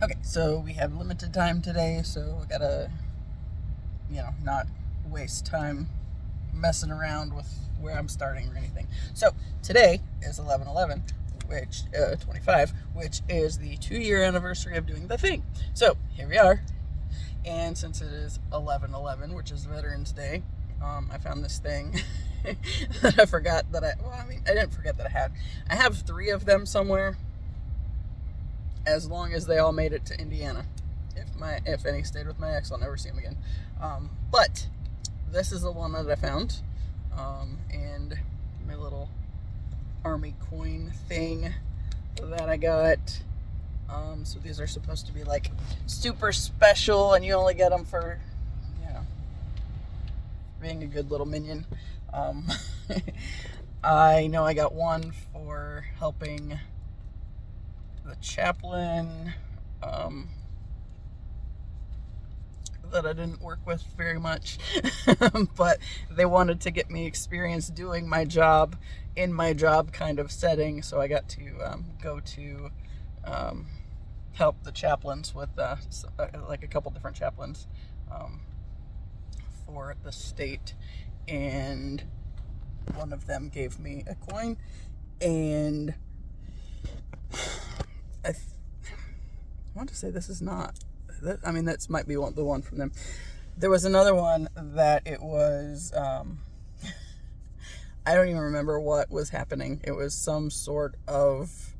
Okay, so we have limited time today, so we gotta, not waste time messing around with where I'm starting or anything. So today is 11/11, which 25, which is the 2-year anniversary of doing the thing. So here we are, and since it is 11/11, which is Veterans Day, I found this thing that I forgot that I didn't forget that I had. I have 3 of them somewhere. As long as they all made it to Indiana. If any stayed with my ex, I'll never see them again. But this is the one that I found, and my little army coin thing that I got. So these are supposed to be like super special, and you only get them for, being a good little minion. I know I got one for helping the chaplain that I didn't work with very much, but they wanted to get me experience doing my job in my job kind of setting, so I got to go to help the chaplains with like a couple different chaplains for the state, and one of them gave me a coin, and I want to say this is not. That might be the one from them. There was another one that it was. I don't even remember what was happening. It was some sort of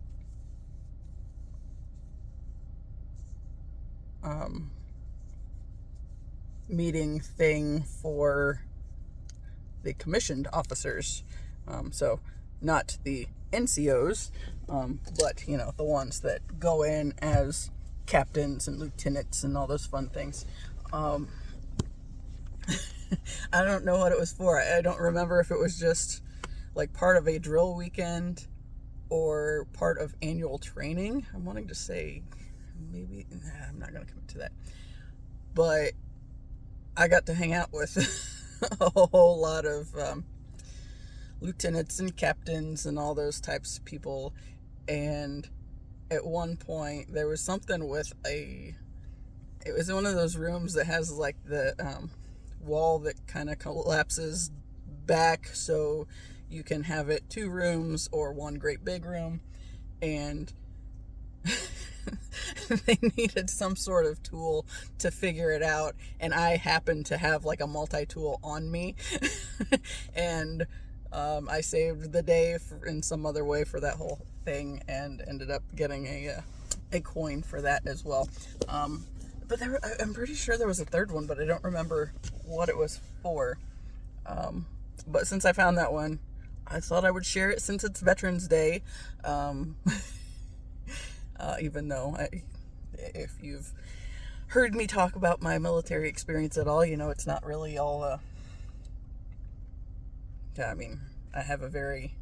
meeting thing for the commissioned officers. So not the NCOs, but the ones that go in as captains and lieutenants and all those fun things. I don't know what it was for. I don't remember if it was just like part of a drill weekend or part of annual training. I'm wanting to say maybe, I'm not going to commit to that. But I got to hang out with a whole lot of lieutenants and captains and all those types of people, and at one point there was something with it was one of those rooms that has like the wall that kind of collapses back, so you can have it 2 rooms or one great big room, and they needed some sort of tool to figure it out, and I happened to have like a multi-tool on me and I saved the day in some other way for that whole thing, and ended up getting a coin for that as well. But I'm pretty sure there was a third one, but I don't remember what it was for. But since I found that one, I thought I would share it since it's Veterans Day. Even though if you've heard me talk about my military experience at all, it's not really all. I have a very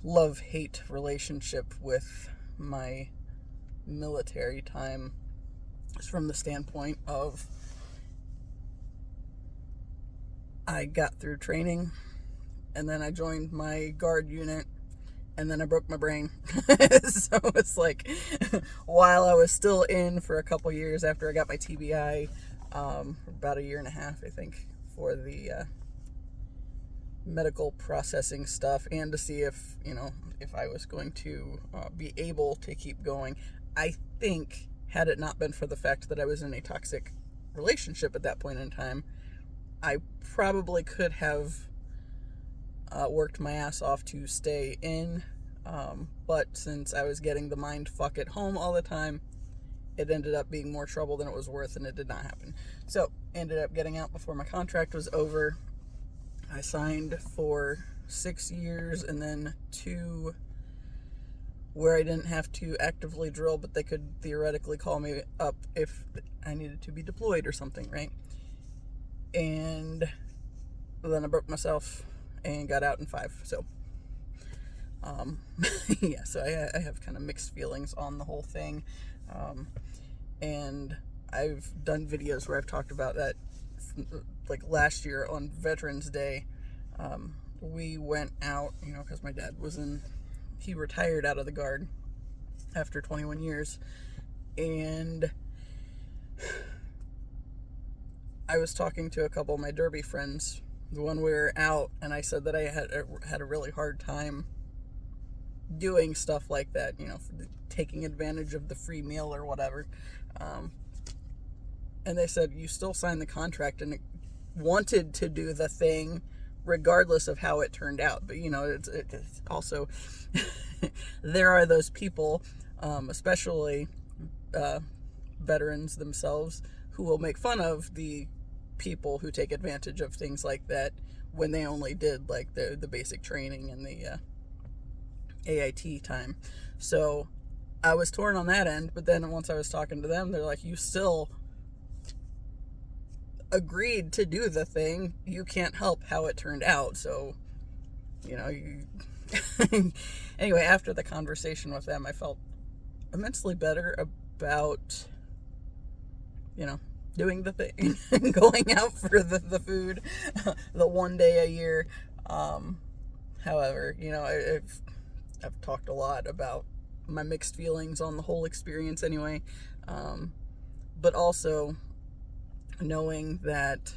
love-hate relationship with my military time, just from the standpoint of I got through training, and then I joined my guard unit, and then I broke my brain. So it's like, while I was still in for a couple years after I got my TBI, about 1.5 years, I think, for the medical processing stuff, and to see if I was going to be able to keep going. I think, had it not been for the fact that I was in a toxic relationship at that point in time, I probably could have worked my ass off to stay in, but since I was getting the mind fuck at home all the time, it ended up being more trouble than it was worth, and it did not happen. So, ended up getting out before my contract was over. I signed for 6 years, and then 2 where I didn't have to actively drill, but they could theoretically call me up if I needed to be deployed or something, right? And then I broke myself and got out in 5. So, yeah, so I have kind of mixed feelings on the whole thing. And I've done videos where I've talked about that. Like last year on Veterans Day, we went out, because my dad he retired out of the Guard, after 21 years. And I was talking to a couple of my derby friends when we were out, and I said that I had a really hard time doing stuff like that, taking advantage of the free meal or whatever. And they said, you still signed the contract and wanted to do the thing regardless of how it turned out. But, it's also, there are those people, especially veterans themselves, who will make fun of the people who take advantage of things like that when they only did like the basic training and the AIT time. So I was torn on that end, but then once I was talking to them, they're like, you still agreed to do the thing. You can't help how it turned out. So, anyway, after the conversation with them, I felt immensely better about, doing the thing, going out for the food, the one day a year. However, I've talked a lot about my mixed feelings on the whole experience anyway. But also knowing that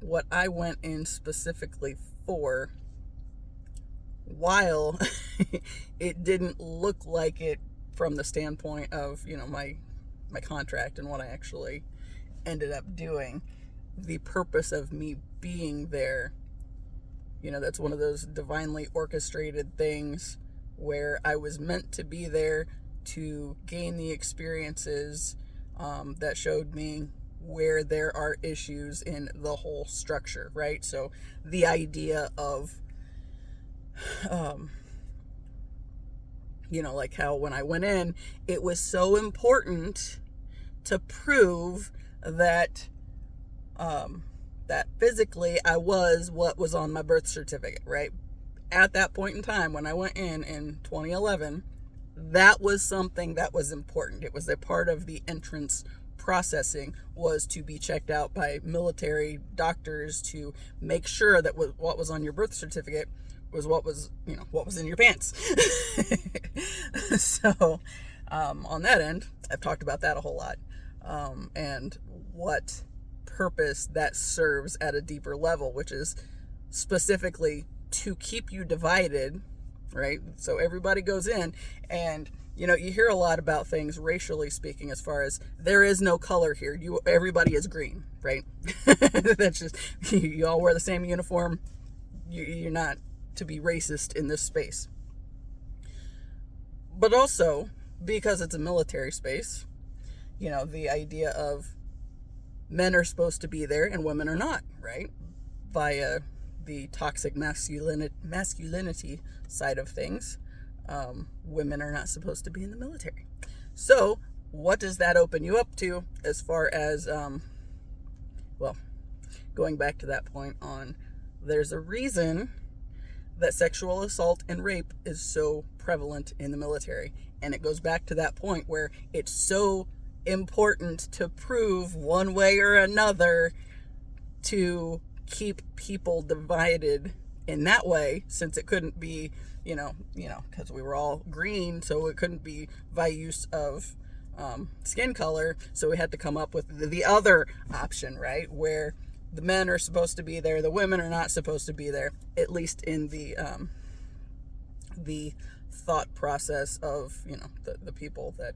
what I went in specifically for, while it didn't look like it from the standpoint of, my contract and what I actually ended up doing, the purpose of me being there, that's one of those divinely orchestrated things where I was meant to be there to gain the experiences that showed me where there are issues in the whole structure, right? So the idea of, like how when I went in, it was so important to prove that that physically I was what was on my birth certificate, right? At that point in time, when I went in 2011, that was something that was important. It was a part of the entrance processing, was to be checked out by military doctors to make sure that what was on your birth certificate was what was in your pants. So on that end, I've talked about that a whole lot, and what purpose that serves at a deeper level, which is specifically to keep you divided, right? So everybody goes in, and you hear a lot about things racially speaking, as far as there is no color here. Everybody is green, right? That's just, you all wear the same uniform. You're not to be racist in this space. But also, because it's a military space, the idea of men are supposed to be there and women are not, right? Via the toxic masculinity side of things. Women are not supposed to be in the military. So what does that open you up to as far as, going back to that point on, there's a reason that sexual assault and rape is so prevalent in the military. And it goes back to that point where it's so important to prove one way or another to keep people divided in that way, since it couldn't be, because we were all green, so it couldn't be by use of skin color. So we had to come up with the other option, right, where the men are supposed to be there, the women are not supposed to be there, at least in the thought process of the people that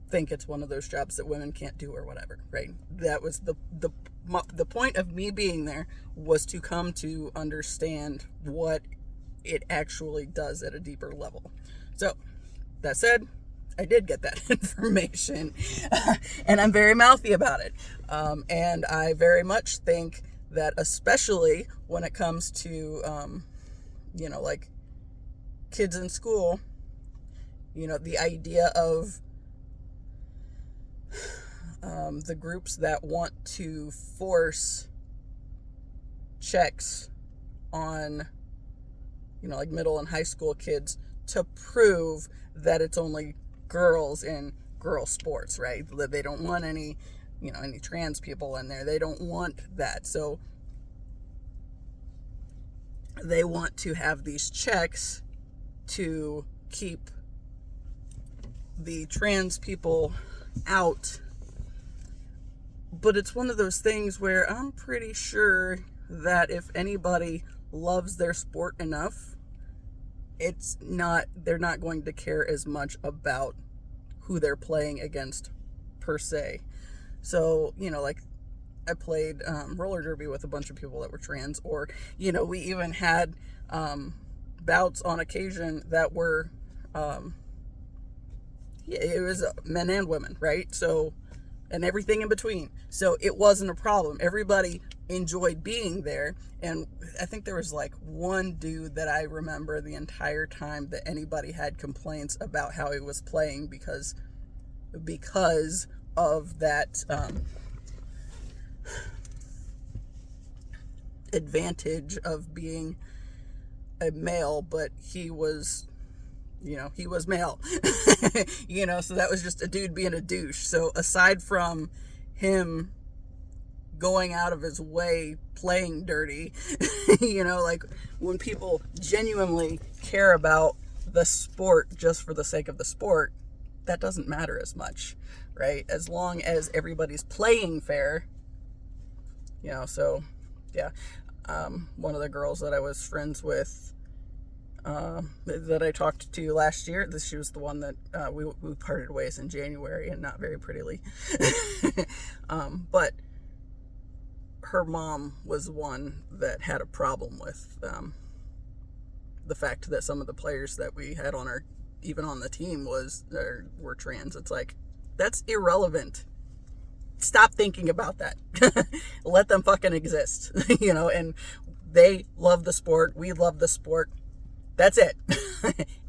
think it's one of those jobs that women can't do or whatever, right? That was the point of me being there, was to come to understand what it actually does at a deeper level. So that said, I did get that information, and I'm very mouthy about it. And I very much think that, especially when it comes to, like kids in school, the idea of the groups that want to force checks on, like middle and high school kids to prove that it's only girls in girl sports, right? That they don't want any trans people in there. They don't want that. So they want to have these checks to keep the trans people out, but it's one of those things where I'm pretty sure that if anybody loves their sport enough, they're not going to care as much about who they're playing against per se. So, like, I played roller derby with a bunch of people that were trans, or, we even had bouts on occasion that were, it was men and women, right? So, and everything in between. So it wasn't a problem. Everybody enjoyed being there. And I think there was like one dude that I remember the entire time that anybody had complaints about how he was playing because of that advantage of being a male, but he was male. So that was just a dude being a douche. So aside from him going out of his way playing dirty, like when people genuinely care about the sport just for the sake of the sport, that doesn't matter as much, right? As long as everybody's playing fair, so yeah. One of the girls that I was friends with, that I talked to last year, she was the one that we parted ways in January, and not very prettily. But her mom was one that had a problem with the fact that some of the players that we had even on the team were trans. It's like, that's irrelevant. Stop thinking about that. Let them fucking exist. And they love the sport. We love the sport. That's it.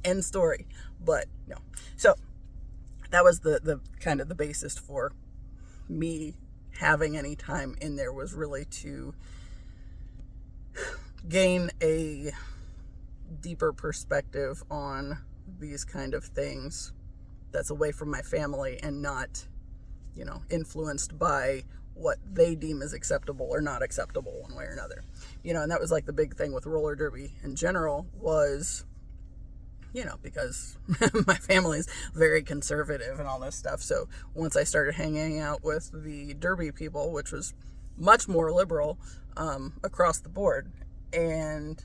End story. But no. So that was the kind of the basis for me having any time in there, was really to gain a deeper perspective on these kind of things that's away from my family and not, influenced by what they deem as acceptable or not acceptable one way or another. And that was like the big thing with roller derby in general was, because my family's very conservative and all this stuff. So once I started hanging out with the derby people, which was much more liberal across the board, and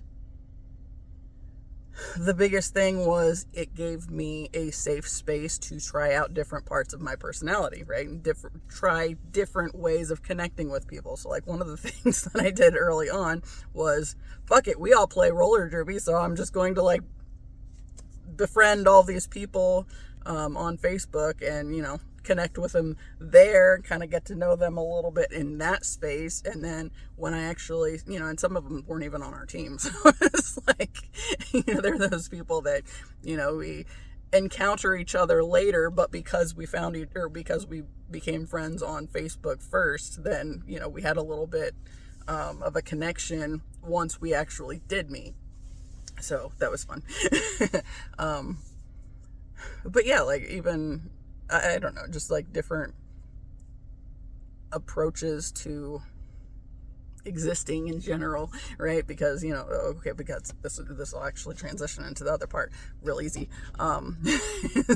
the biggest thing was it gave me a safe space to try out different parts of my personality, right? And try different ways of connecting with people. So like one of the things that I did early on was, fuck it, we all play roller derby, so I'm just going to like befriend all these people on Facebook and, connect with them there, kind of get to know them a little bit in that space. And then when I actually, and some of them weren't even on our team. So it's like, they're those people that, we encounter each other later, but because we because we became friends on Facebook first, then, we had a little bit of a connection once we actually did meet. So that was fun. But yeah, like even, I don't know, just like different approaches to existing in general, right? Because, because this will actually transition into the other part real easy.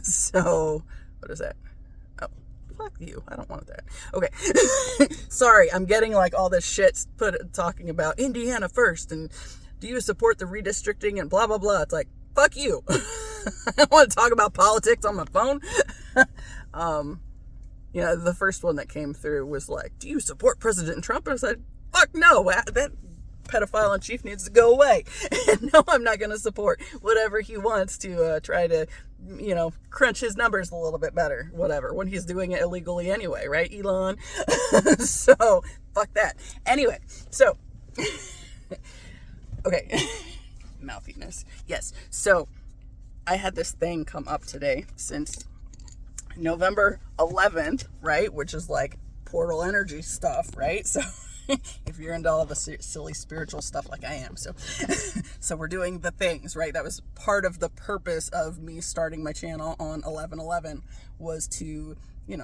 So what is that? Oh, fuck you. I don't want that. Okay. Sorry. I'm getting like all this shit talking about Indiana first and do you support the redistricting and blah, blah, blah. It's like, fuck you. I don't want to talk about politics on my phone. The first one that came through was like, do you support President Trump? And I said, fuck no, that pedophile in chief needs to go away. And no, I'm not going to support whatever he wants to try to, crunch his numbers a little bit better, whatever, when he's doing it illegally anyway, right, Elon? So, fuck that. Anyway, so, okay, mouthiness. Yes, so I had this thing come up today since November 11th, right, which is like portal energy stuff, right? So if you're into all the silly spiritual stuff like I am, so we're doing the things, right? That was part of the purpose of me starting my channel on 11/11 was to,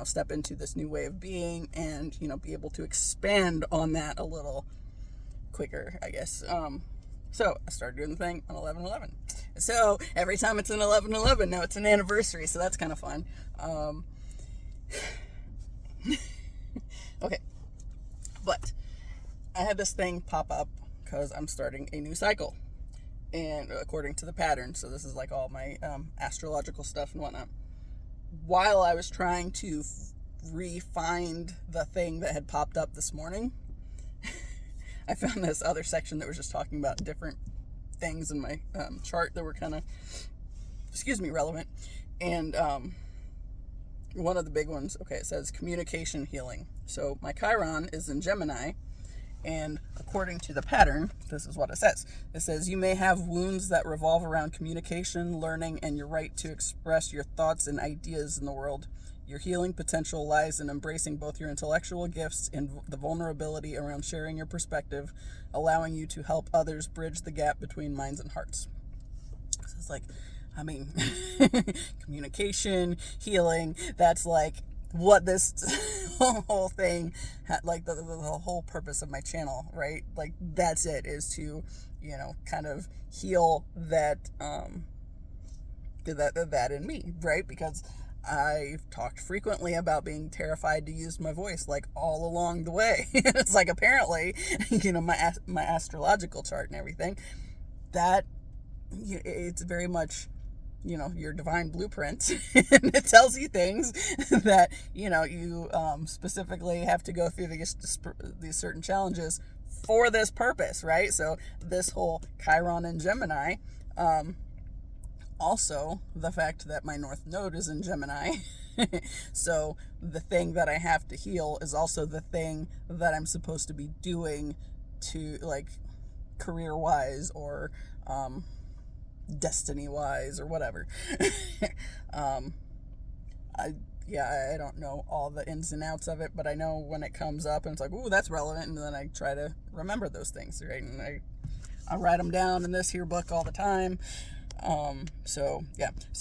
step into this new way of being and, be able to expand on that a little quicker, I guess. So I started doing the thing on 11/11. So every time it's an 11/11, now it's an anniversary. So that's kind of fun. Okay. But I had this thing pop up because I'm starting a new cycle. And according to the pattern, so this is like all my astrological stuff and whatnot. While I was trying to re-find the thing that had popped up this morning, I found this other section that was just talking about different things in my chart that were kind of, relevant. And one of the big ones, it says communication healing. So my Chiron is in Gemini, and according to the pattern, this is what it says. It says, you may have wounds that revolve around communication, learning, and your right to express your thoughts and ideas in the world. Your healing potential lies in embracing both your intellectual gifts and the vulnerability around sharing your perspective, allowing you to help others bridge the gap between minds and hearts. So it's like, communication, healing, that's like what this whole thing had, like the whole purpose of my channel, right? Like that's it, is to, kind of heal that in me, right? Because I've talked frequently about being terrified to use my voice, like all along the way. It's like apparently, my astrological chart and everything, that it's very much, your divine blueprint. And it tells you things that, you specifically have to go through these certain challenges for this purpose, right? So this whole Chiron and Gemini, also the fact that my North Node is in Gemini. So the thing that I have to heal is also the thing that I'm supposed to be doing to, like, career-wise or destiny-wise or whatever. I don't know all the ins and outs of it, but I know when it comes up and it's like, ooh, that's relevant, and then I try to remember those things, right? And I write them down in this here book all the time. So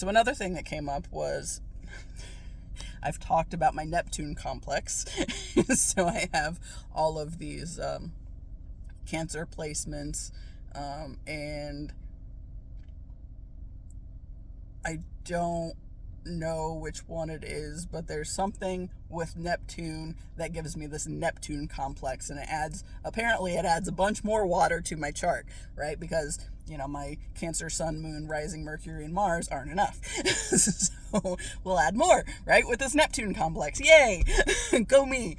another thing that came up was I've talked about my Neptune complex. So I have all of these Cancer placements, and I don't know which one it is, but there's something with Neptune that gives me this Neptune complex, and it adds a bunch more water to my chart, right? Because my Cancer, Sun, Moon, Rising, Mercury, and Mars aren't enough. So we'll add more, right, with this Neptune complex. Yay! Go me!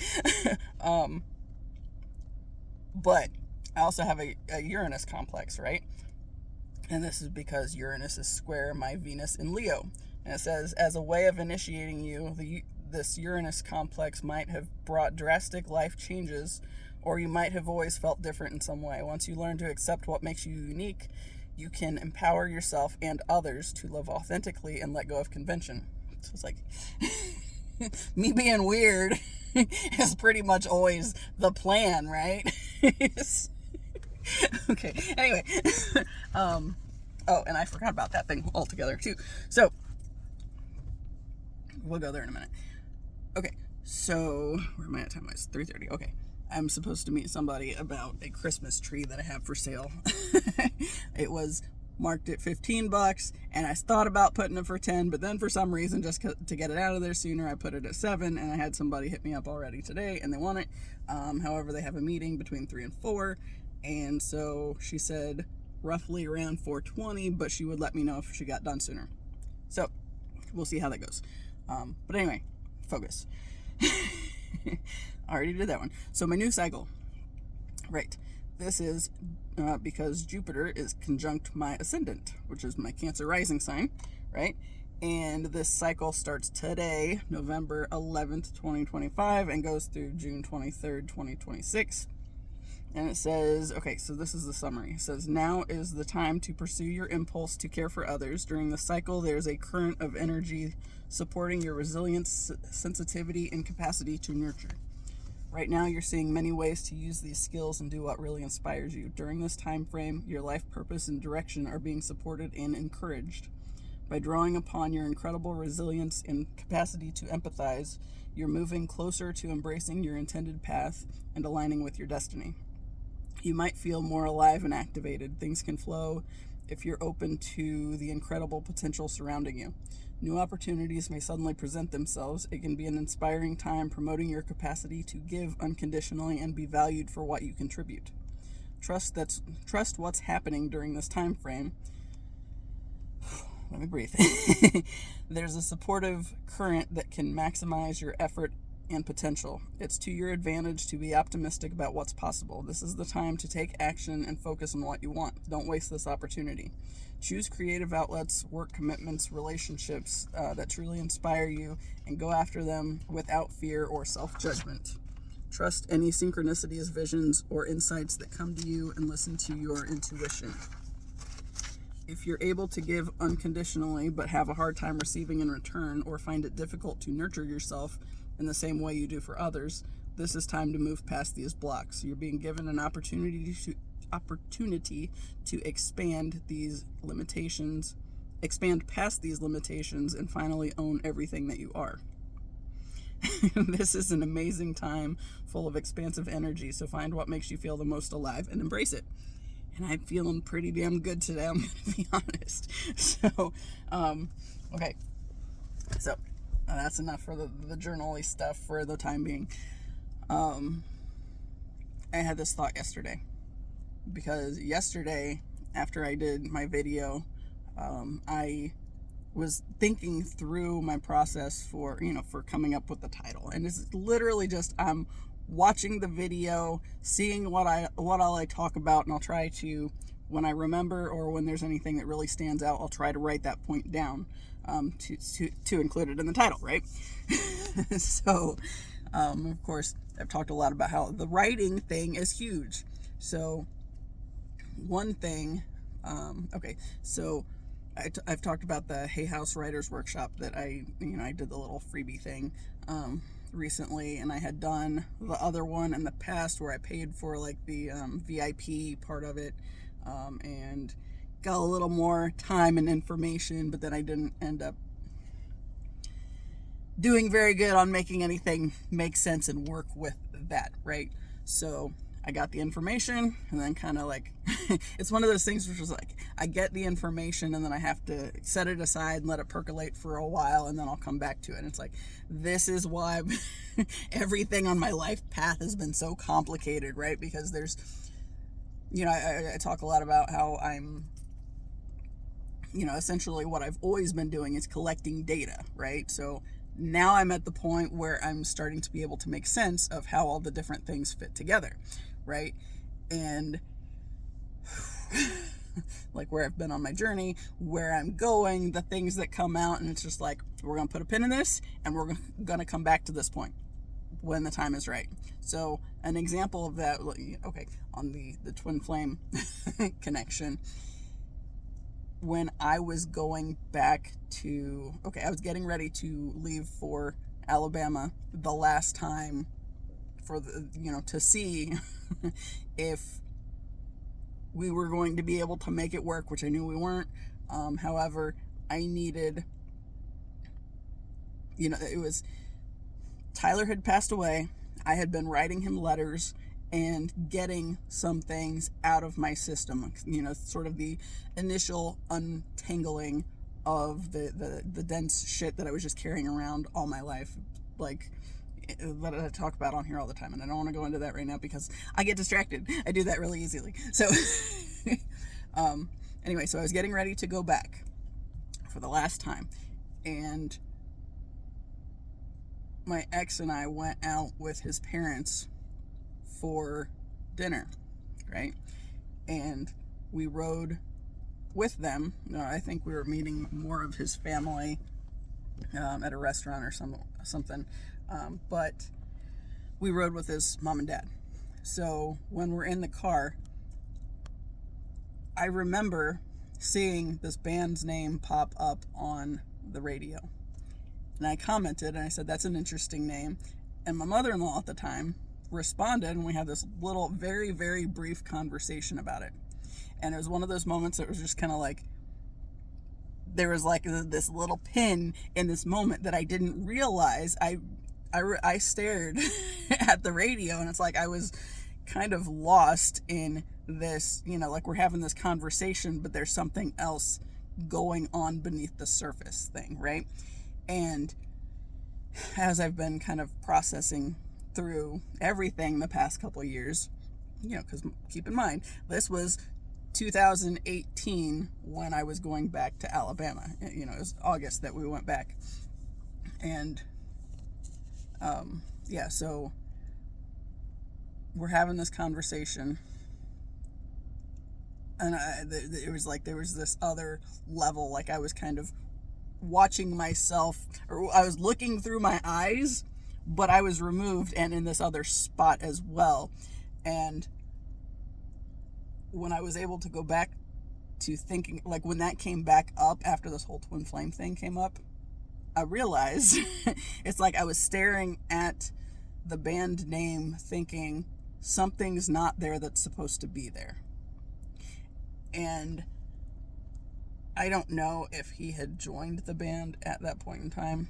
But I also have a Uranus complex, right? And this is because Uranus is square my Venus in Leo. And it says, as a way of initiating you, this Uranus complex might have brought drastic life changes, or you might have always felt different in some way. Once you learn to accept what makes you unique, you can empower yourself and others to live authentically and let go of convention. So it's like, me being weird is pretty much always the plan, right? Okay, anyway. And I forgot about that thing altogether, too. So, we'll go there in a minute. Okay, so, where am I at time-wise? 3:30, okay. I'm supposed to meet somebody about a Christmas tree that I have for sale. It was marked at $15, and I thought about putting it for 10, but then for some reason, just to get it out of there sooner, I put it at 7, and I had somebody hit me up already today, and they want it. However, they have a meeting between 3 and 4, and so she said roughly around 4:20, but she would let me know if she got done sooner. So, we'll see how that goes. But anyway, focus. I already did that one. So my new cycle, right? This is because Jupiter is conjunct my ascendant, which is my Cancer rising sign, right? And this cycle starts today, November 11th, 2025, and goes through June 23rd, 2026. And it says, okay, so this is the summary. It says, now is the time to pursue your impulse to care for others. During the cycle, there's a current of energy supporting your resilience, sensitivity, and capacity to nurture. Right now, you're seeing many ways to use these skills and do what really inspires you. During this time frame, your life purpose and direction are being supported and encouraged. By drawing upon your incredible resilience and capacity to empathize, you're moving closer to embracing your intended path and aligning with your destiny. You might feel more alive and activated. Things can flow if you're open to the incredible potential surrounding you. New opportunities may suddenly present themselves. It can be an inspiring time, promoting your capacity to give unconditionally and be valued for what you contribute. Trust what's happening during this time frame. Let me breathe. There's a supportive current that can maximize your effort and potential. It's to your advantage to be optimistic about what's possible. This is the time to take action and focus on what you want. Don't waste this opportunity. Choose creative outlets, work commitments, relationships that truly inspire you, and go after them without fear or self-judgment. Trust any synchronicities, visions, or insights that come to you, and listen to your intuition. If you're able to give unconditionally but have a hard time receiving in return, or find it difficult to nurture yourself in the same way you do for others, this is time to move past these blocks. You're being given an opportunity to expand past these limitations, and finally own everything that you are. This is an amazing time full of expansive energy, so find what makes you feel the most alive and embrace it. And I'm feeling pretty damn good today, I'm going to be honest. So, okay. So, that's enough for the journal-y stuff for the time being. I had this thought yesterday. Because yesterday, after I did my video, I was thinking through my process for coming up with the title. And it's literally just, I'm watching the video, seeing what all I talk about, and I'll try to, when I remember or when there's anything that really stands out, I'll try to write that point down to include it in the title, right? So, of course, I've talked a lot about how the writing thing is huge. So, one thing, so I've talked about the Hay House Writers Workshop that I did the little freebie thing recently, and I had done the other one in the past where I paid for like the VIP part of it, and got a little more time and information, but then I didn't end up doing very good on making anything make sense and work with that, right? So I got the information, and then kind of like, it's one of those things which is like, I get the information and then I have to set it aside and let it percolate for a while, and then I'll come back to it. And it's like, this is why everything on my life path has been so complicated, right? Because there's, I talk a lot about how I'm, essentially what I've always been doing is collecting data, right? So now I'm at the point where I'm starting to be able to make sense of how all the different things fit together, right? And like where I've been on my journey, where I'm going, the things that come out, and it's just like, we're going to put a pin in this, and we're going to come back to this point when the time is right. So an example of that, okay, on the twin flame connection, when I was going back to, I was getting ready to leave for Alabama the last time for the, to see if we were going to be able to make it work, which I knew we weren't. However, I needed, it was, Tyler had passed away. I had been writing him letters and getting some things out of my system, sort of the initial untangling of the dense shit that I was just carrying around all my life, like that I talk about on here all the time. And I don't want to go into that right now because I get distracted. I do that really easily. So anyway, so I was getting ready to go back for the last time, and my ex and I went out with his parents for dinner, right? And we rode with them. I think we were meeting more of his family at a restaurant or something, but we rode with his mom and dad. So when we're in the car, I remember seeing this band's name pop up on the radio, and I commented and I said, that's an interesting name. And my mother-in-law at the time responded, and we had this little very, very brief conversation about it. And it was one of those moments that was just kind of like, there was like this little pin in this moment that I didn't realize. I stared at the radio, and it's like I was kind of lost in this, like we're having this conversation, but there's something else going on beneath the surface thing, right? And as I've been kind of processing through everything the past couple of years, because keep in mind, this was 2018 when I was going back to Alabama. It was August that we went back. And, so we're having this conversation. And it was like there was this other level, like I was kind of watching myself, or I was looking through my eyes, but I was removed and in this other spot as well. And when I was able to go back to thinking, like when that came back up after this whole twin flame thing came up, I realized it's like I was staring at the band name thinking something's not there that's supposed to be there. And I don't know if he had joined the band at that point in time,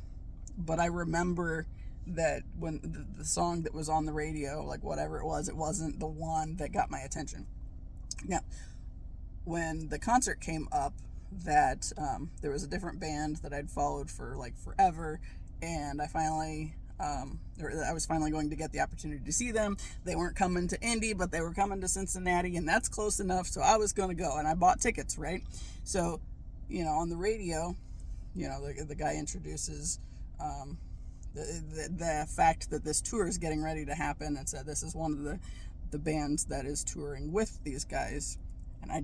but I remember that when the song that was on the radio, like whatever it wasn't the one that got my attention. Now, when the concert came up, that there was a different band that I'd followed for like forever, and I was finally going to get the opportunity to see them. They weren't coming to Indy, but they were coming to Cincinnati, and that's close enough, so I was going to go, and I bought tickets, right? So, on the radio, the guy introduces the fact that this tour is getting ready to happen, and said this is one of the bands that is touring with these guys. And I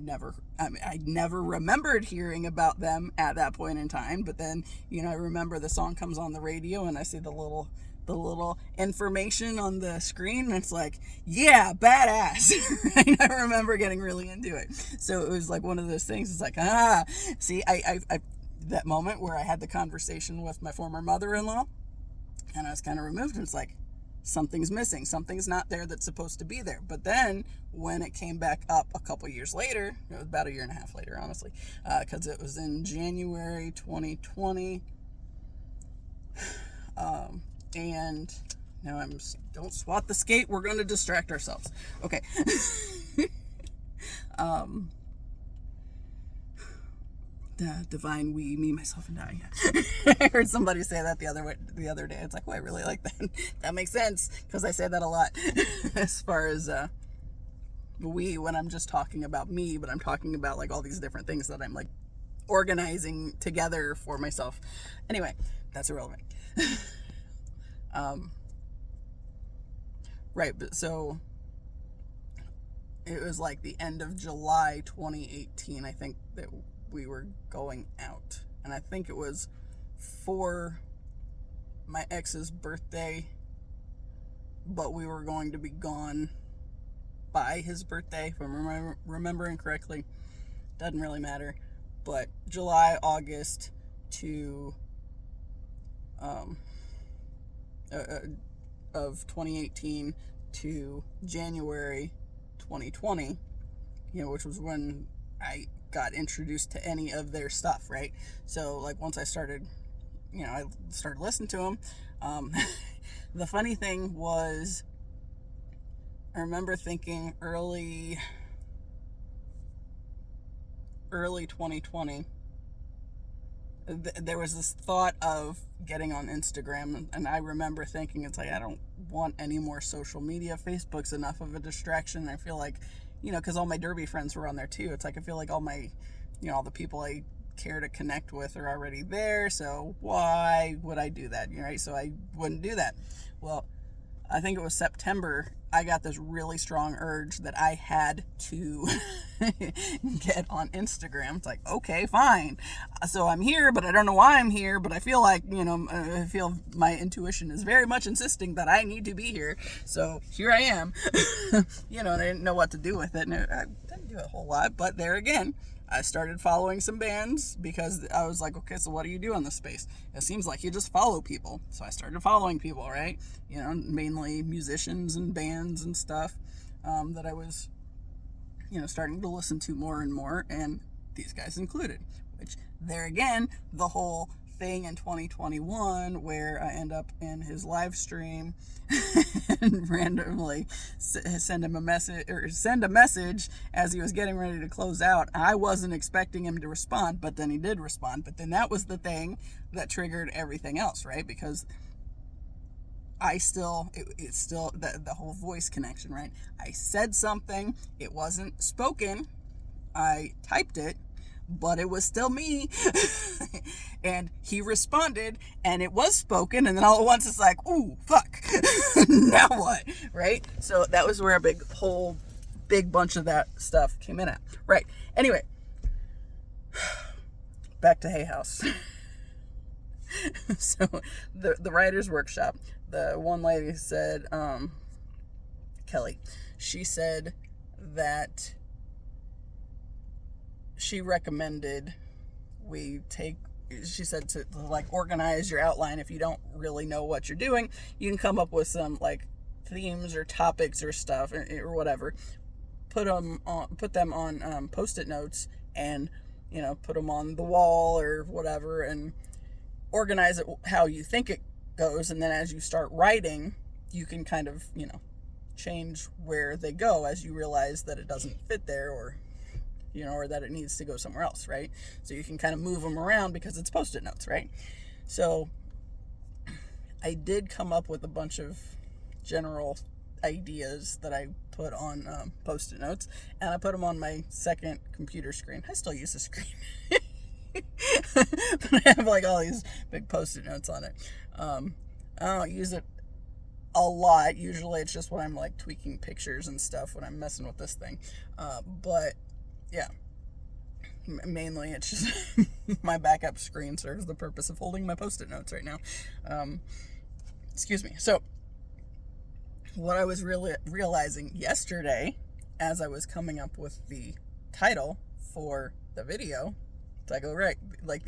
never remembered hearing about them at that point in time. But then, I remember the song comes on the radio and I see the little information on the screen, and it's like, yeah, badass. Right? I remember getting really into it. So it was like one of those things. It's like, see, I that moment where I had the conversation with my former mother-in-law, and I was kind of removed, and it's like, something's missing. Something's not there that's supposed to be there. But then when it came back up a couple years later, it was about a year and a half later, honestly, because it was in January 2020. And now don't swat the skate. We're going to distract ourselves. Okay. Divine we, me, myself, and I. I heard somebody say that the other day. It's like, I really like that. That makes sense, because I say that a lot as far as we, when I'm just talking about me, but I'm talking about like all these different things that I'm like organizing together for myself. Anyway, that's irrelevant. Right, but so it was like the end of July 2018, I think, that we were going out, and I think it was for my ex's birthday, but we were going to be gone by his birthday, if I'm remembering correctly. Doesn't really matter, but July, August to of 2018 to January 2020, which was when I got introduced to any of their stuff, right? So like once I started, I started listening to them. The funny thing was, I remember thinking early 2020, there was this thought of getting on Instagram, and I remember thinking, it's like, I don't want any more social media. Facebook's enough of a distraction. I feel like, because all my derby friends were on there too. It's like, I feel like all my, all the people I care to connect with are already there, so why would I do that? Right? So I wouldn't do that. Well, I think it was September, I got this really strong urge that I had to get on Instagram. It's like, okay, fine. So I'm here, but I don't know why I'm here, but I feel like, I feel my intuition is very much insisting that I need to be here. So here I am, and I didn't know what to do with it. And I didn't do a whole lot, but there again, I started following some bands because I was like, okay, so what do you do in this space? It seems like you just follow people. So I started following people, right? Mainly musicians and bands and stuff that I was, starting to listen to more and more, and these guys included, which there again, the whole thing in 2021 where I end up in his live stream and randomly send him a message, or send a message as he was getting ready to close out. I wasn't expecting him to respond, but then he did respond. But then that was the thing that triggered everything else, right? Because it's still the whole voice connection, right? I said something, it wasn't spoken, I typed it, but it was still me. And he responded and it was spoken, and then all at once it's like, ooh, fuck. Now what? Right? So that was where a big bunch of that stuff came in at. Right. Anyway, back to Hay House. So the writer's workshop, the one lady said, Kelly, she said that she recommended she said to like organize your outline. If you don't really know what you're doing, you can come up with some like themes or topics or stuff or whatever, put them on Post-it notes, and put them on the wall or whatever, and organize it how you think it goes. And then as you start writing, you can kind of change where they go as you realize that it doesn't fit there, or that it needs to go somewhere else, right? So you can kind of move them around because it's Post-it notes, right? So I did come up with a bunch of general ideas that I put on Post-it notes, and I put them on my second computer screen. I still use the screen. But I have like all these big Post-it notes on it. I don't use it a lot. Usually it's just when I'm like tweaking pictures and stuff, when I'm messing with this thing. But yeah, mainly it's just my backup screen serves the purpose of holding my Post-it notes right now. Excuse me. So what I was really realizing yesterday as I was coming up with the title for the video, it's like, oh, right, like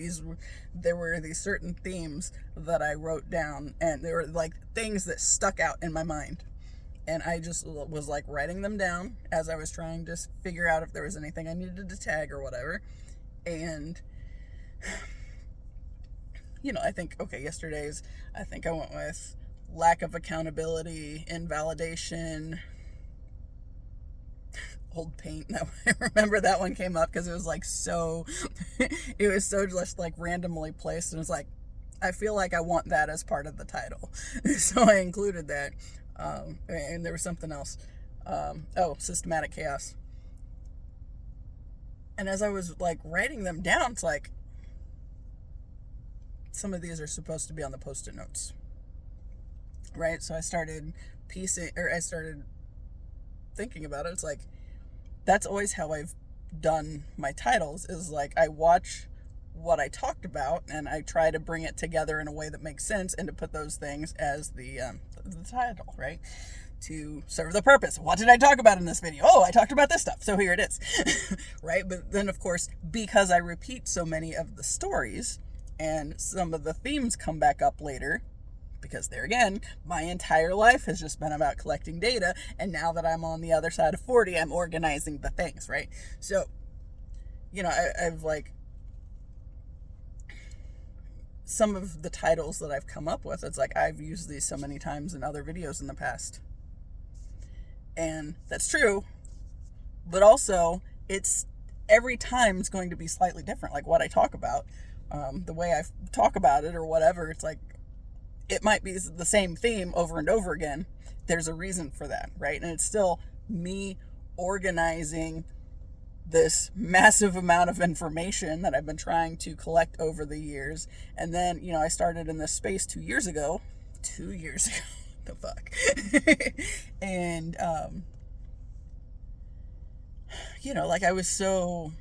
there were these certain themes that I wrote down, and they were like things that stuck out in my mind. And I just was like writing them down as I was trying to figure out if there was anything I needed to tag or whatever. And, I think, yesterday's, I think I went with lack of accountability, invalidation, old paint. I remember that one came up because it was like it was so just like randomly placed. And it's like, I feel like I want that as part of the title. So I included that. And there was something else. Systematic chaos. And as I was like writing them down, it's like some of these are supposed to be on the Post-it notes, right? So I started thinking about it. It's like, that's always how I've done my titles, is like I watch what I talked about and I try to bring it together in a way that makes sense, and to put those things as the title, right? To serve the purpose. What did I talk about in this video? Oh, I talked about this stuff, so here it is. Right? But then of course, because I repeat so many of the stories and some of the themes come back up later, because there again, my entire life has just been about collecting data, and now that I'm on the other side of 40, I'm organizing the things, right? So, I've like some of the titles that I've come up with, it's like I've used these so many times in other videos in the past. And that's true, but also it's every time it's going to be slightly different, like what I talk about, the way I talk about it or whatever. It's like, it might be the same theme over and over again. There's a reason for that, right? And it's still me organizing this massive amount of information that I've been trying to collect over the years. And then, I started in this space 2 years ago. The fuck. And, like I was so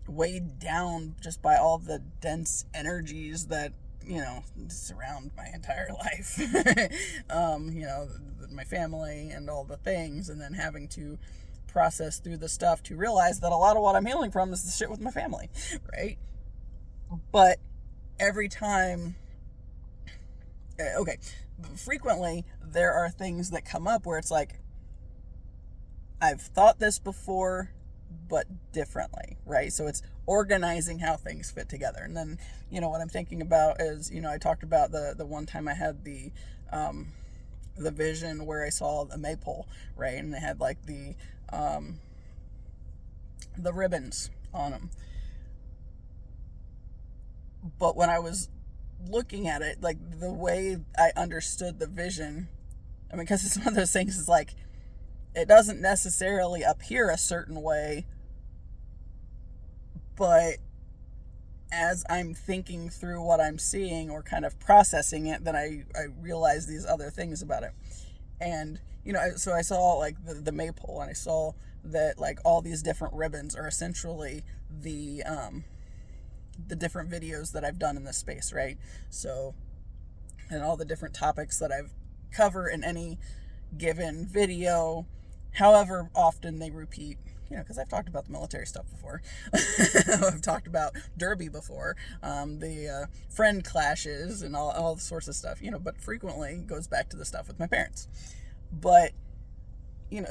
weighed down just by all the dense energies that, surround my entire life. My family and all the things, and then having to process through the stuff to realize that a lot of what I'm healing from is the shit with my family, right? But every time, frequently there are things that come up where it's like, I've thought this before, but differently, right? So it's organizing how things fit together. And then, what I'm thinking about is, I talked about the one time I had the vision where I saw a maypole, right? And they had like the ribbons on them. But when I was looking at it, like the way I understood the vision, I mean, because it's one of those things, is like, it doesn't necessarily appear a certain way, but as I'm thinking through what I'm seeing or kind of processing it, then I realize these other things about it. And, so I saw like the maypole, and I saw that like all these different ribbons are essentially the different videos that I've done in this space, right? So, and all the different topics that I've covered in any given video, however often they repeat, because I've talked about the military stuff before. I've talked about Derby before, the friend clashes and all sorts of stuff, but frequently goes back to the stuff with my parents. But,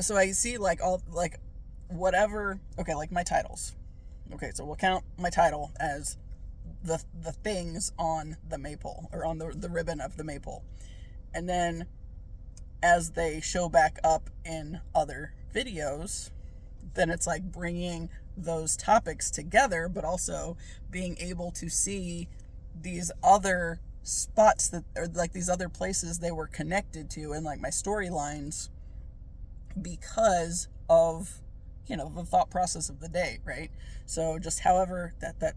so I see like all, like whatever, okay, like my titles. Okay, so we'll count my title as the things on the maypole, or on the ribbon of the maypole. And then as they show back up in other videos, then it's like bringing those topics together, but also being able to see these other spots that are like these other places they were connected to, and like my storylines, because of the thought process of the day, right? So just however that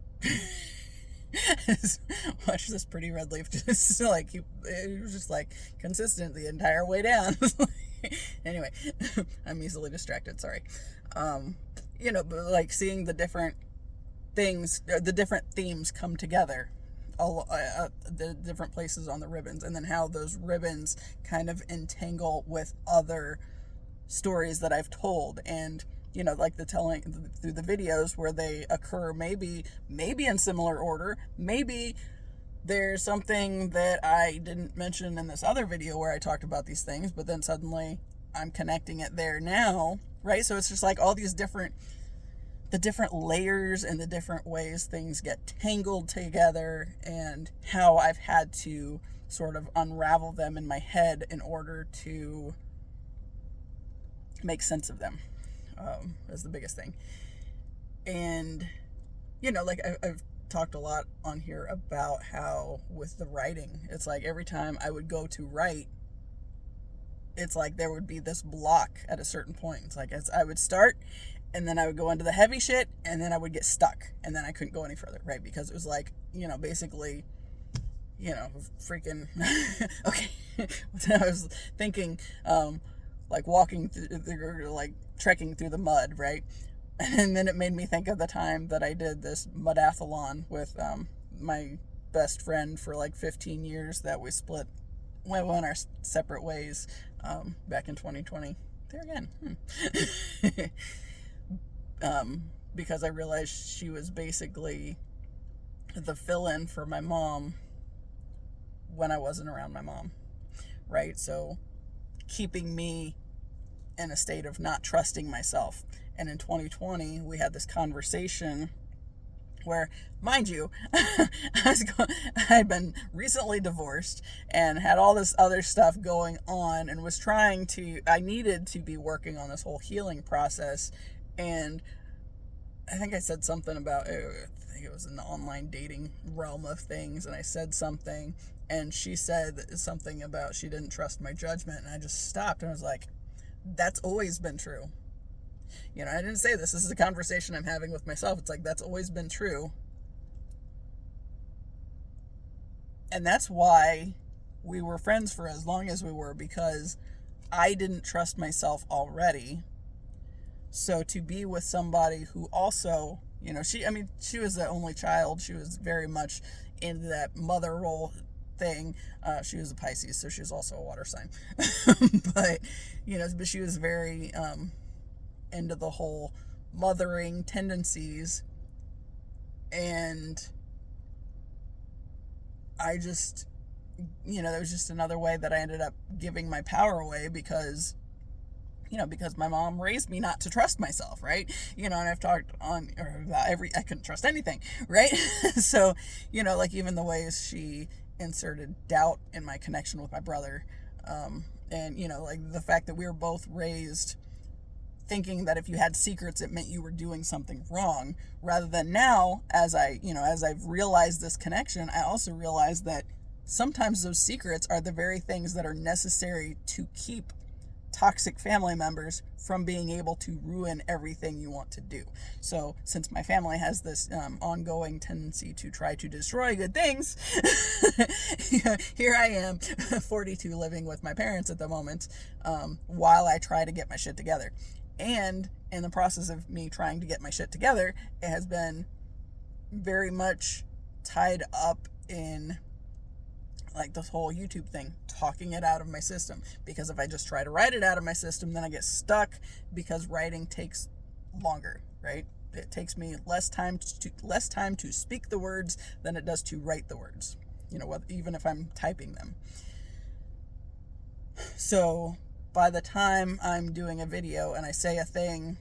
watch this pretty red leaf just like it was just like consistent the entire way down. Anyway, I'm easily distracted, sorry. But like seeing the different things, the different themes come together, the different places on the ribbons, and then how those ribbons kind of entangle with other stories that I've told. And like the telling through the videos where they occur, maybe in similar order, maybe there's something that I didn't mention in this other video where I talked about these things, but then suddenly I'm connecting it there now, right? So it's just like all these different layers and the different ways things get tangled together, and how I've had to sort of unravel them in my head in order to make sense of them. Is the biggest thing. And like I've talked a lot on here about how with the writing, it's like every time I would go to write, it's like there would be this block at a certain point. It's like I would start, and then I would go into the heavy shit, and then I would get stuck, and then I couldn't go any further, right? Because it was like, basically, freaking okay. I was thinking like walking through, like trekking through the mud, right? And then it made me think of the time that I did this mudathlon with my best friend for like 15 years that we went our separate ways back in 2020. There again. Because I realized she was basically the fill-in for my mom when I wasn't around my mom, right? So keeping me in a state of not trusting myself. And in 2020, we had this conversation where, mind you, I'd been recently divorced and had all this other stuff going on, and was I needed to be working on this whole healing process. And I think I said something about, I think it was in the online dating realm of things, and I said something, and she said something about she didn't trust my judgment, and I just stopped, and I was like, that's always been true. I didn't say this is a conversation I'm having with myself. It's like, that's always been true. And that's why we were friends for as long as we were, because I didn't trust myself already. So to be with somebody who also, she was the only child. She was very much in that mother role thing. She was a Pisces, so she was also a water sign. but she was very into the whole mothering tendencies. And I just, that was just another way that I ended up giving my power away, because because my mom raised me not to trust myself, right? And I've talked on or about I couldn't trust anything, right? So, like even the ways she inserted doubt in my connection with my brother, and like the fact that we were both raised thinking that if you had secrets, it meant you were doing something wrong, rather than now, as I've realized this connection, I also realize that sometimes those secrets are the very things that are necessary to keep toxic family members from being able to ruin everything you want to do. So since my family has this ongoing tendency to try to destroy good things, here I am, 42, living with my parents at the moment, while I try to get my shit together. And in the process of me trying to get my shit together, it has been very much tied up in like this whole YouTube thing, talking it out of my system. Because if I just try to write it out of my system, then I get stuck, because writing takes longer, right? It takes me less time to speak the words than it does to write the words, even if I'm typing them. So by the time I'm doing a video and I say a thing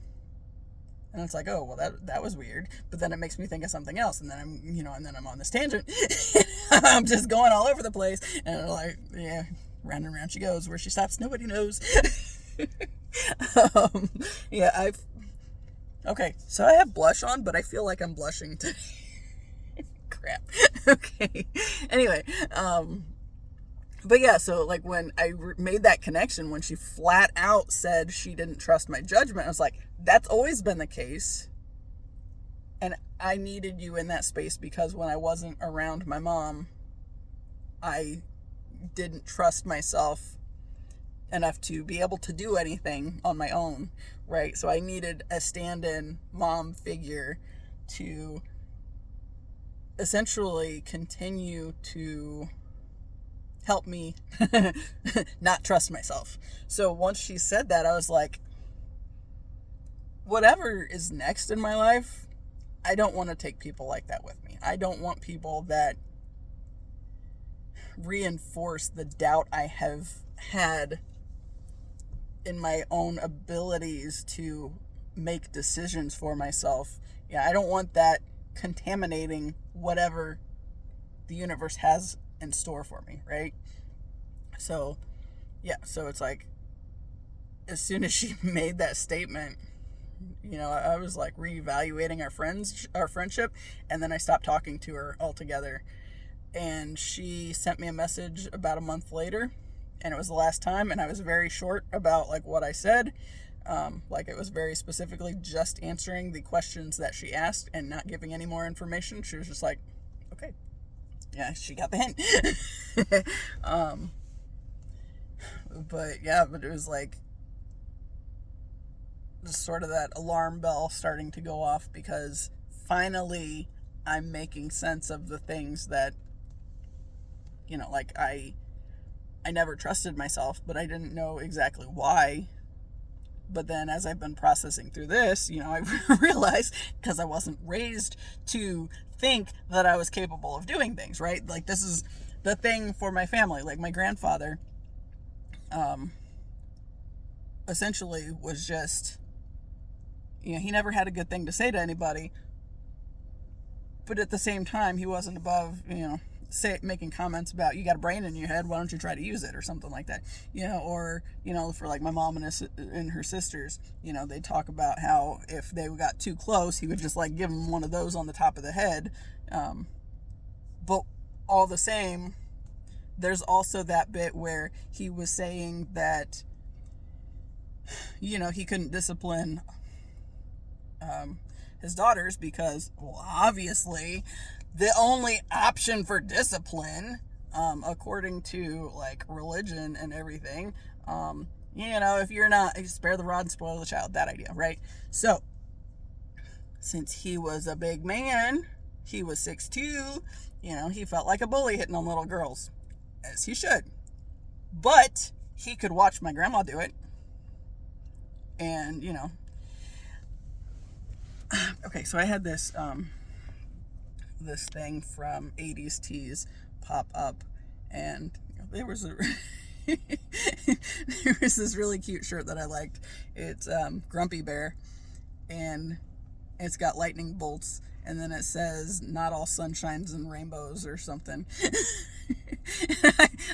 and it's like, oh, well, that was weird, but then it makes me think of something else, and then I'm on this tangent. I'm just going all over the place, and like, yeah, round and round she goes. Where she stops, nobody knows. Yeah, okay, so I have blush on, but I feel like I'm blushing today. Crap. Okay. Anyway, but yeah, so like when I made that connection, when she flat out said she didn't trust my judgment, I was like, that's always been the case. And I needed you in that space, because when I wasn't around my mom, I didn't trust myself enough to be able to do anything on my own, right? So I needed a stand-in mom figure to essentially continue to help me not trust myself. So once she said that, I was like, whatever is next in my life, I don't want to take people like that with me. I don't want people that reinforce the doubt I have had in my own abilities to make decisions for myself. Yeah, I don't want that contaminating whatever the universe has in store for me, right? So, yeah, so it's like, as soon as she made that statement, I was like reevaluating our friendship, and then I stopped talking to her altogether. And she sent me a message about a month later, and it was the last time, and I was very short about like what I said. Like it was very specifically just answering the questions that she asked and not giving any more information. She was just like, okay. Yeah, she got the hint. But it was like just sort of that alarm bell starting to go off, because finally I'm making sense of the things that, like I never trusted myself, but I didn't know exactly why. But then as I've been processing through this, I realized, because I wasn't raised to think that I was capable of doing things, right? Like this is the thing for my family. Like my grandfather, essentially was just, he never had a good thing to say to anybody, but at the same time, he wasn't above, making comments about, you got a brain in your head, why don't you try to use it, or something like that, or, for like my mom and her sisters, they'd talk about how if they got too close, he would just like give them one of those on the top of the head. But all the same, there's also that bit where he was saying that, he couldn't discipline his daughters because, well, obviously the only option for discipline, according to like religion and everything, if you're not, spare the rod and spoil the child, that idea, right? So since he was a big man, he was 6'2", he felt like a bully hitting on little girls, as he should. But he could watch my grandma do it. And, okay, so I had this thing from 80s Tees pop up, and there was there was this really cute shirt that I liked. It's Grumpy Bear, and it's got lightning bolts, and then it says "Not all sunshines and rainbows" or something.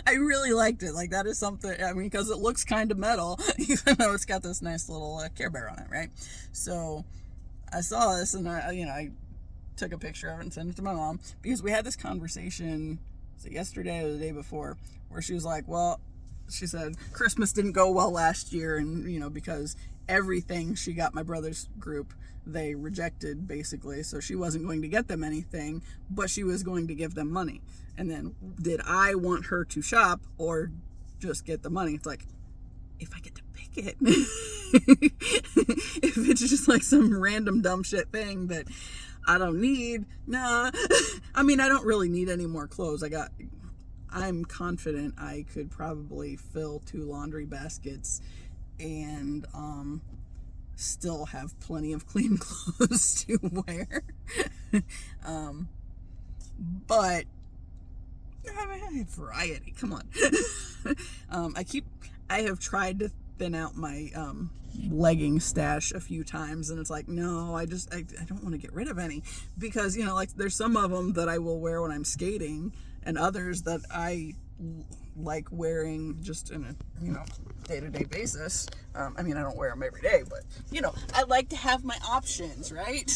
I really liked it. Like, that is something, I mean, because it looks kind of metal, even though it's got this nice little Care Bear on it, right? So I saw this, and I took a picture of it and sent it to my mom, because we had this conversation, was it yesterday or the day before, where she was like, well, she said Christmas didn't go well last year, and because everything she got my brother's group, they rejected, basically, so she wasn't going to get them anything, but she was going to give them money. And then, did I want her to shop or just get the money? It's like, if I get to pick it, if it's just like some random dumb shit thing that I don't need, nah. I mean, I don't really need any more clothes. I'm confident I could probably fill 2 laundry baskets and still have plenty of clean clothes to wear. But I have variety. Come on. I have tried to thin out my legging stash a few times, and it's like, no, I don't want to get rid of any, because like, there's some of them that I will wear when I'm skating, and others that I like wearing just in a day-to-day basis. I mean, I don't wear them every day, but I like to have my options, right?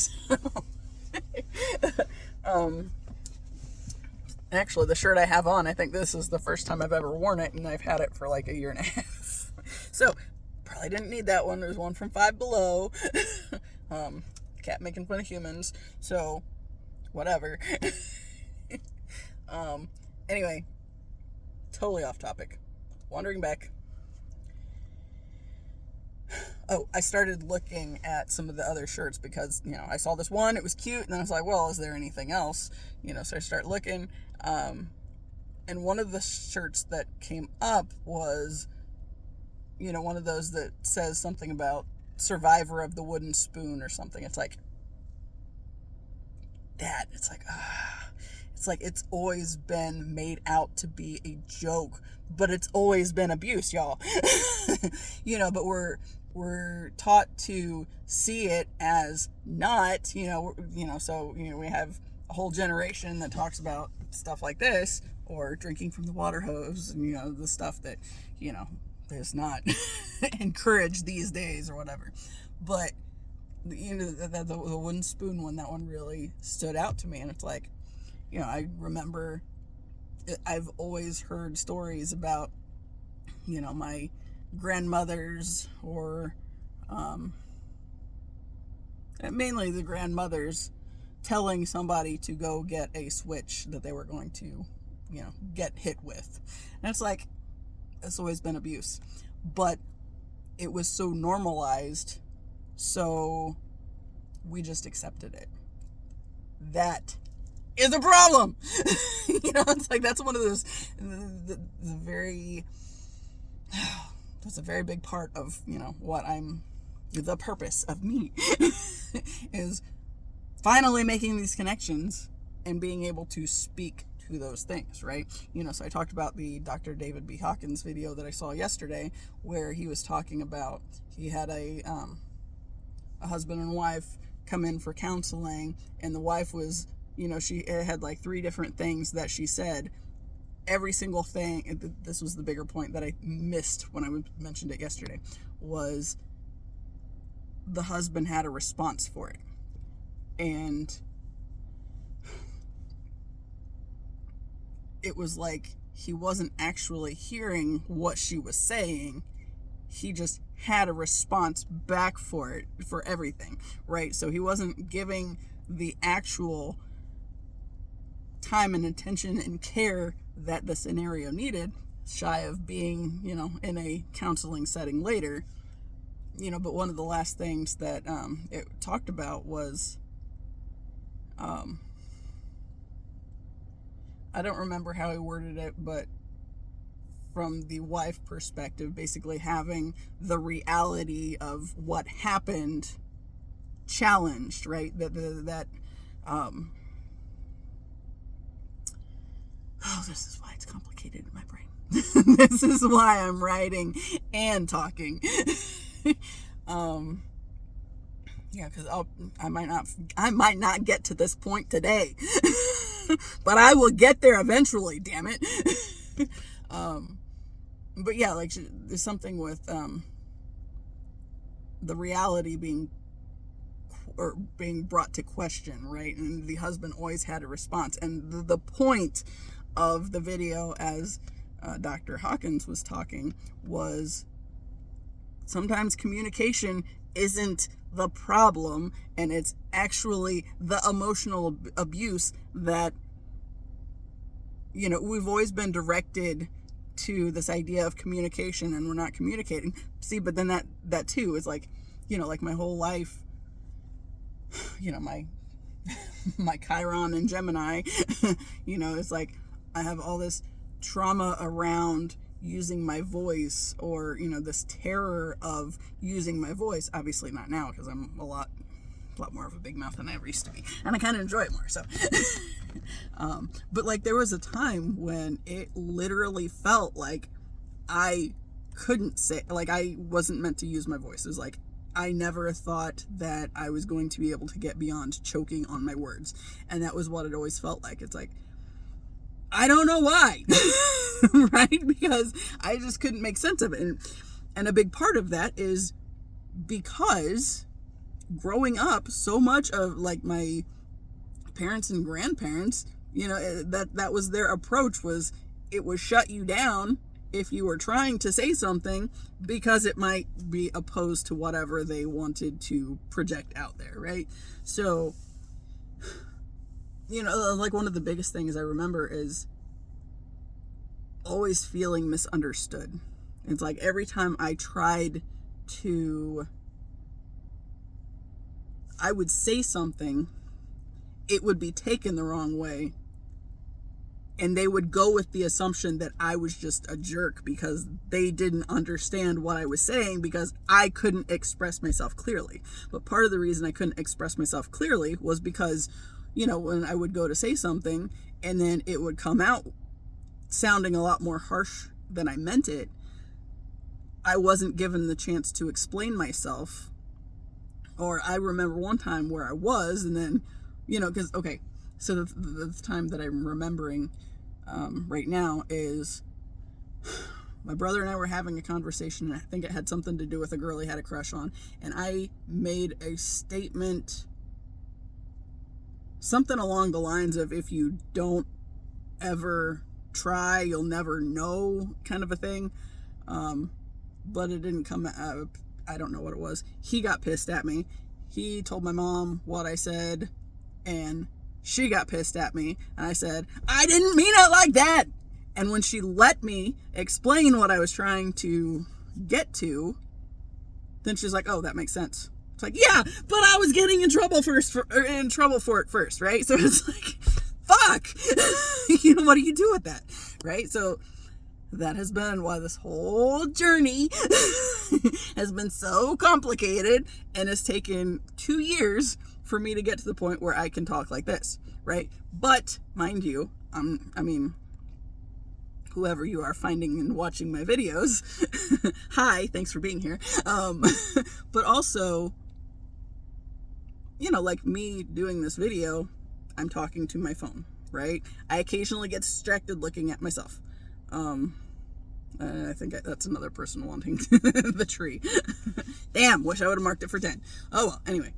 Actually, the shirt I have on, I think this is the first time I've ever worn it, and I've had it for like a year and a half. So, probably didn't need that one. There's one from Five Below. Cat making fun of humans. So, whatever. Anyway, totally off topic. Wandering back. Oh, I started looking at some of the other shirts because, I saw this one, it was cute, and then I was like, well, is there anything else? So I start looking, and one of the shirts that came up was, one of those that says something about survivor of the wooden spoon or something. It's like, that, it's like, it's always been made out to be a joke, but it's always been abuse, y'all. But we're taught to see it as not, so we have a whole generation that talks about stuff like this, or drinking from the water hose, and the stuff that is not encouraged these days or whatever. But the wooden spoon one, that one really stood out to me, and it's like, I remember I've always heard stories about my grandmothers, or mainly the grandmothers, telling somebody to go get a switch that they were going to get hit with. And it's like, it's always been abuse, but it was so normalized, so we just accepted it. That is a problem. It's like, that's one of those the very that's a very big part of what the purpose of me is finally making these connections and being able to speak to those things, right? So I talked about the Dr. David B. Hawkins video that I saw yesterday, where he was talking about, he had a husband and wife come in for counseling, and the wife was, she had like 3 different things that she said. Every single thing, this was the bigger point that I missed when I mentioned it yesterday, was the husband had a response for it. And it was like he wasn't actually hearing what she was saying. He just had a response back for it, for everything, right? So he wasn't giving the actual time and attention and care that the scenario needed, shy of being, in a counseling setting later. But one of the last things that it talked about was, I don't remember how he worded it, but from the wife perspective, basically having the reality of what happened challenged, right? Oh, this is why it's complicated in my brain. This is why I'm writing and talking. Yeah, because I might not get to this point today, but I will get there eventually. Damn it. But yeah, like there's something with the reality being brought to question, right? And the husband always had a response. And the point of the video, as Dr. Hawkins was talking, was sometimes communication isn't the problem, and it's actually the emotional abuse that, we've always been directed to this idea of communication, and we're not communicating. See, but then that too is like, like my whole life, my Chiron and Gemini, it's like I have all this trauma around using my voice, or this terror of using my voice. Obviously not now, because I'm a lot more of a big mouth than I ever used to be, and I kind of enjoy it more. So but like there was a time when it literally felt like I couldn't say, like I wasn't meant to use my voice. It was like I never thought that I was going to be able to get beyond choking on my words, and that was what it always felt like. It's like, I don't know why. Right? Because I just couldn't make sense of it. And a big part of that is because growing up, so much of like my parents and grandparents, that was their approach, was it was shut you down if you were trying to say something, because it might be opposed to whatever they wanted to project out there, right? So, like one of the biggest things I remember is always feeling misunderstood. It's like every time I would say something, it would be taken the wrong way. And they would go with the assumption that I was just a jerk because they didn't understand what I was saying, because I couldn't express myself clearly. But part of the reason I couldn't express myself clearly was because, when I would go to say something and then it would come out sounding a lot more harsh than I meant it, I wasn't given the chance to explain myself. Or I remember one time where I was, and then, because, okay, so the time that I'm remembering right now is my brother and I were having a conversation, and I think it had something to do with a girl he had a crush on, and I made a statement, something along the lines of, if you don't ever try, you'll never know, kind of a thing. But it didn't come out. I don't know what it was. He got pissed at me. He told my mom what I said, and she got pissed at me, and I said, I didn't mean it like that. And when she let me explain what I was trying to get to, then she's like, oh, that makes sense. It's like, yeah, but I was getting in trouble for it first, right? So it's like, fuck. What do you do with that, right? So that has been why this whole journey has been so complicated, and has taken 2 years for me to get to the point where I can talk like this, right? But mind you, whoever you are finding and watching my videos, hi, thanks for being here. But also, like me doing this video, I'm talking to my phone, right? I occasionally get distracted looking at myself. I think that's another person wanting the tree. Damn, wish I would have marked it for 10. Oh well, anyway.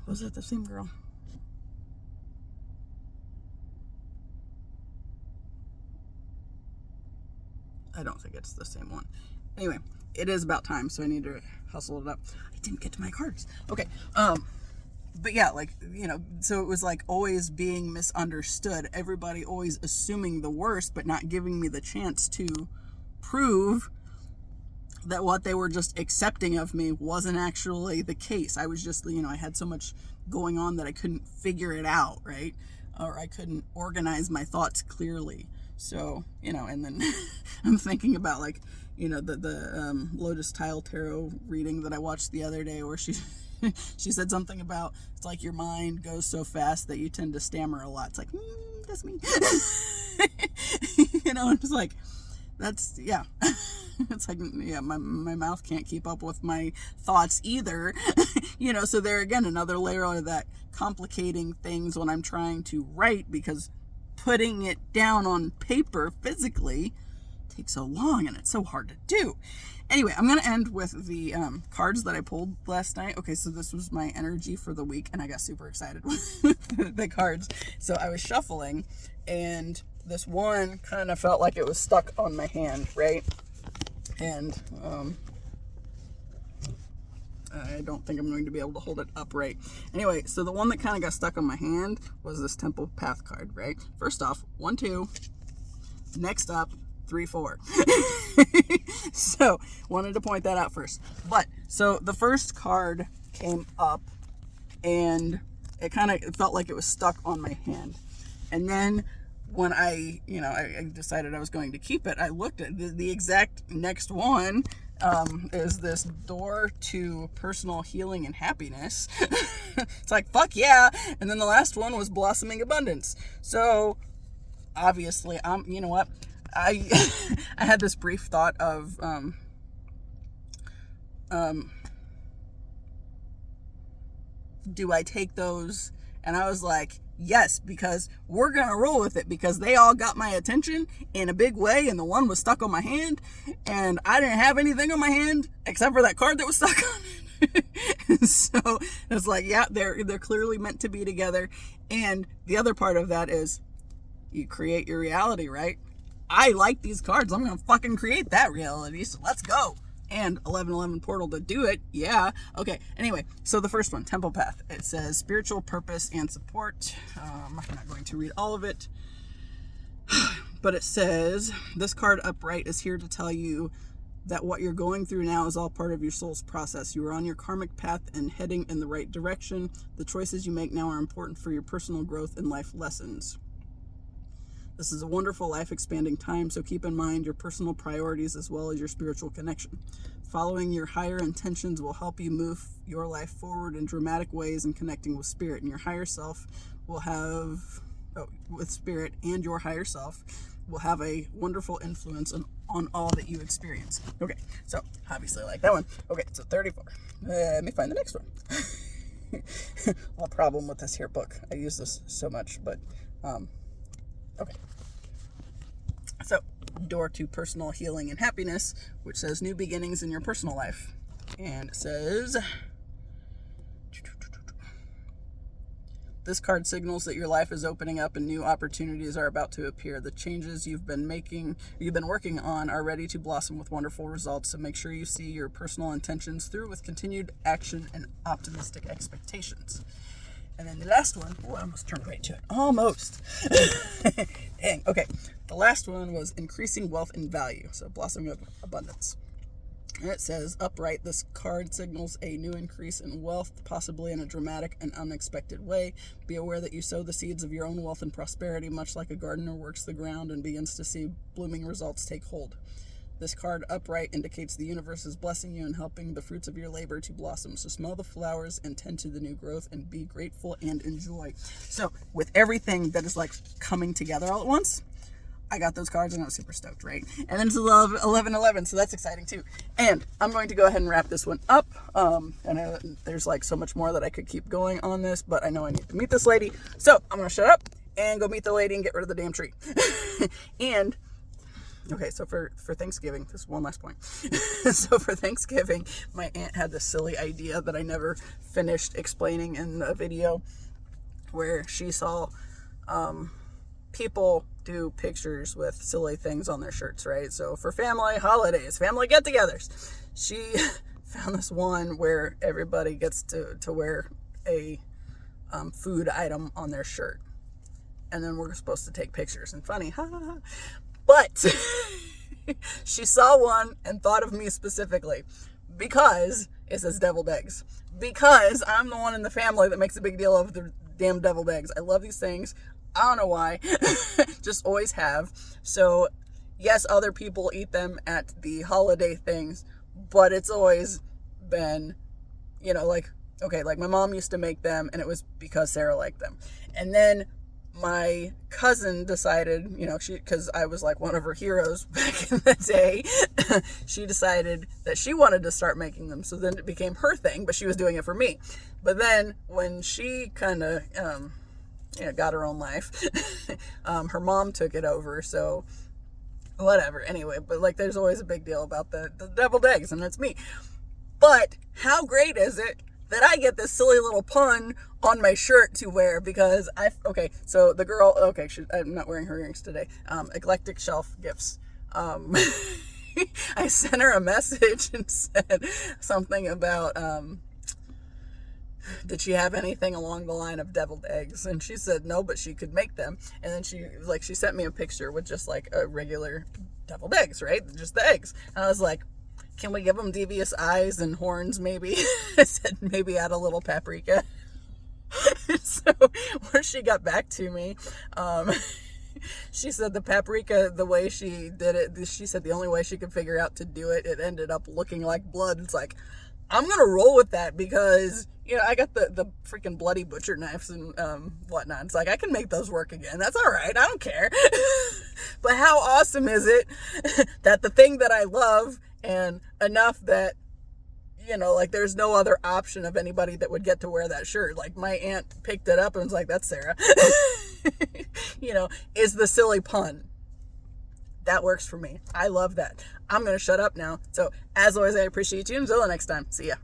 Was it the same girl? I don't think it's the same one. Anyway, it is about time, so I need to hustle it up. I didn't get to my cards. Okay. But yeah, like, so it was like always being misunderstood. Everybody always assuming the worst, but not giving me the chance to prove that what they were just accepting of me wasn't actually the case. I was just, I had so much going on that I couldn't figure it out, right? Or I couldn't organize my thoughts clearly. So, and then I'm thinking about like, the Lotus Tile Tarot reading that I watched the other day, where she She said something about, it's like your mind goes so fast that you tend to stammer a lot. It's like, that's me. It's like, that's, yeah. It's like, yeah, my mouth can't keep up with my thoughts either. So there again, another layer of that complicating things when I'm trying to write, because putting it down on paper physically takes so long and it's so hard to do. Anyway, I'm going to end with the cards that I pulled last night. Okay, so this was my energy for the week, and I got super excited with the cards. So I was shuffling, and this one kind of felt like it was stuck on my hand, right? And I don't think I'm going to be able to hold it upright. Anyway, so the one that kind of got stuck on my hand was this Temple Path card, right? First off, 1, 2. Next up, 3, 4. So, wanted to point that out first. But, so the first card came up, and it felt like it was stuck on my hand. And then when I decided I was going to keep it, I looked at the exact next one. Is this door to personal healing and happiness. It's like, fuck yeah. And then the last one was blossoming abundance. So obviously, you know what? I had this brief thought of do I take those? And I was like, yes, because we're gonna roll with it, because they all got my attention in a big way, and the one was stuck on my hand, and I didn't have anything on my hand except for that card that was stuck on it. So it's like, yeah, they're clearly meant to be together. And the other part of that is you create your reality, right? I like these cards. I'm gonna fucking create that reality. So let's go. And 1111 portal to do it. Yeah. Okay. Anyway, so the first one, Temple Path. It says spiritual purpose and support. I'm not going to read all of it, but it says this card upright is here to tell you that what you're going through now is all part of your soul's process. You are on your karmic path and heading in the right direction. The choices you make now are important for your personal growth and life lessons. This is a wonderful life-expanding time, so keep in mind your personal priorities as well as your spiritual connection. Following your higher intentions will help you move your life forward in dramatic ways and connecting with spirit. And your higher self will have, with spirit and your higher self, will have a wonderful influence on all that you experience. Okay, so obviously I like that one. Okay, so 34. Let me find the next one. Well, problem with this here book. I use this so much, but okay. So, door to personal healing and happiness, which says new beginnings in your personal life. And it says, this card signals that your life is opening up and new opportunities are about to appear. The changes you've been working on are ready to blossom with wonderful results. So make sure you see your personal intentions through with continued action and optimistic expectations. And then the last one, I almost turned right to it. Almost. Dang. Okay. The last one was increasing wealth and value. So blossoming of abundance. And it says, upright, this card signals a new increase in wealth, possibly in a dramatic and unexpected way. Be aware that you sow the seeds of your own wealth and prosperity, much like a gardener works the ground and begins to see blooming results take hold. This card, upright, indicates the universe is blessing you and helping the fruits of your labor to blossom. So smell the flowers and tend to the new growth and be grateful and enjoy. So with everything that is like coming together all at once, I got those cards and I was super stoked, right? And then it's 11/11, so that's exciting too. And I'm going to go ahead and wrap this one up. And there's like so much more that I could keep going on this, but I know I need to meet this lady. So I'm going to shut up and go meet the lady and get rid of the damn tree. And okay, so for Thanksgiving, this is one last point. So for Thanksgiving, my aunt had this silly idea that I never finished explaining in the video, where she saw people do pictures with silly things on their shirts, right? So for family holidays, family get-togethers, she found this one where everybody gets to wear a food item on their shirt. And then we're supposed to take pictures. And funny, ha ha ha. But she saw one and thought of me specifically because it says deviled eggs. Because I'm the one in the family that makes a big deal of the damn deviled eggs. I love these things. I don't know why. Just always have. So, yes, other people eat them at the holiday things, but it's always been, like Okay, like my mom used to make them, and it was because Sarah liked them. And then my cousin decided, because I was like one of her heroes back in the day, she decided that she wanted to start making them. So then it became her thing, but she was doing it for me. But then when she kind of, got her own life, her mom took it over. So whatever. Anyway, but like there's always a big deal about the deviled eggs, and it's me. But how great is it that I get this silly little pun on my shirt to wear? Because so the girl, I'm not wearing her earrings today. Eklektik shelf gifts. I sent her a message and said something about, did she have anything along the line of deviled eggs? And she said no, but she could make them. And then she sent me a picture with just like a regular deviled eggs, right? Just the eggs. And I was like, can we give them devious eyes and horns maybe? I said maybe add a little paprika. So when she got back to me, she said the paprika, the way she did it, she said the only way she could figure out to do it, it ended up looking like blood. It's like, I'm going to roll with that because, I got the freaking bloody butcher knives and whatnot. It's like, I can make those work again. That's all right. I don't care. But how awesome is it that the thing that I love and enough that, like there's no other option of anybody that would get to wear that shirt. Like my aunt picked it up and was like, that's Sarah. Is the silly pun. That works for me. I love that. I'm going to shut up now. So as always, I appreciate you. Until the next time. See ya.